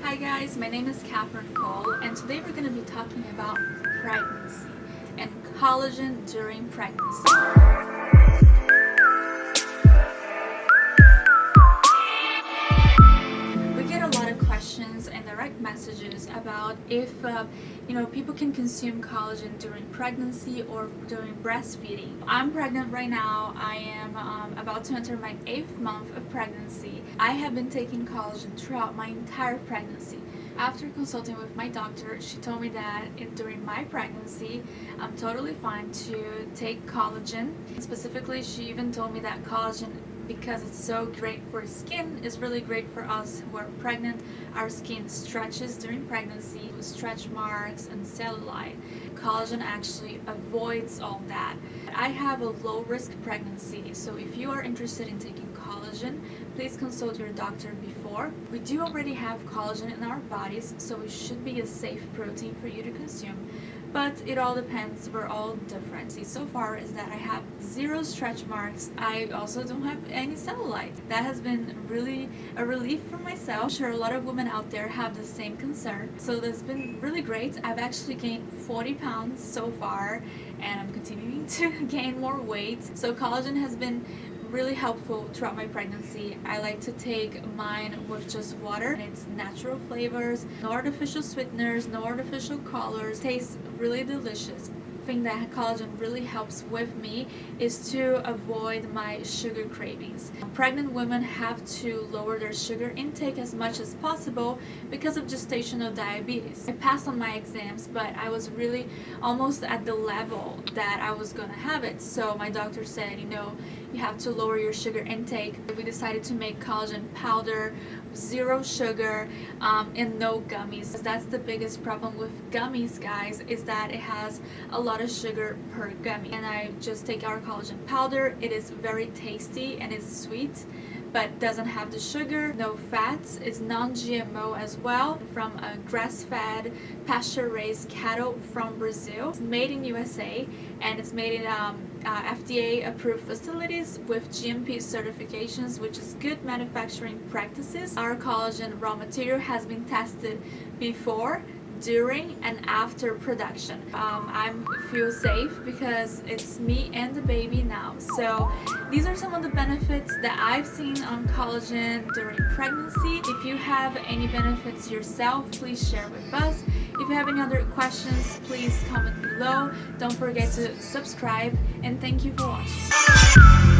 Hi guys, my name is Catherine Cole, and today we're going to be talking about pregnancy and collagen during pregnancy. We get a lot of questions and direct messages about if people can consume collagen during pregnancy or during breastfeeding. I'm pregnant right now. I am about to enter my 8th month of pregnancy. I have been taking collagen throughout my entire pregnancy. After consulting with my doctor, she told me that during my pregnancy, I'm totally fine to take collagen. Specifically, she even told me that collagen, because it's so great for skin, is really great for us who are pregnant. Our skin stretches during pregnancy, stretch marks and cellulite. Collagen actually avoids all that. I have a low-risk pregnancy, so if you are interested in taking collagen, please consult your doctor before. We do already have collagen in our bodies, so it should be a safe protein for you to consume. But it all depends, we're all different. So far is that I have 0 stretch marks. I also don't have any cellulite. That has been really a relief for myself. I'm sure a lot of women out there have the same concern. So that's been really great. I've actually gained 40 pounds so far, and I'm continuing to gain more weight. So collagen has been really helpful throughout my pregnancy. I like to take mine with just water, and it's natural flavors, no artificial sweeteners, no artificial colors. Tastes really delicious. The thing that collagen really helps with me is to avoid my sugar cravings. Pregnant women have to lower their sugar intake as much as possible because of gestational diabetes. I passed on my exams, but I was really almost at the level that I was gonna have it. So my doctor said, you have to lower your sugar intake. We decided to make collagen powder, 0 sugar, and no gummies. That's the biggest problem with gummies, guys, is that it has a lot of sugar per gummy. And I just take our collagen powder. It is very tasty and it's sweet, but doesn't have the sugar, no fats. It's non-GMO as well, from a grass-fed, pasture-raised cattle from Brazil. It's made in USA, and it's made in FDA-approved facilities with GMP certifications, which is good manufacturing practices. Our collagen raw material has been tested before, during, and after production. I feel safe because it's me and the baby now. So these are some of the benefits that I've seen on collagen during pregnancy. If you have any benefits yourself, please share with us. If you have any other questions, please comment below. Don't forget to subscribe, and thank you for watching.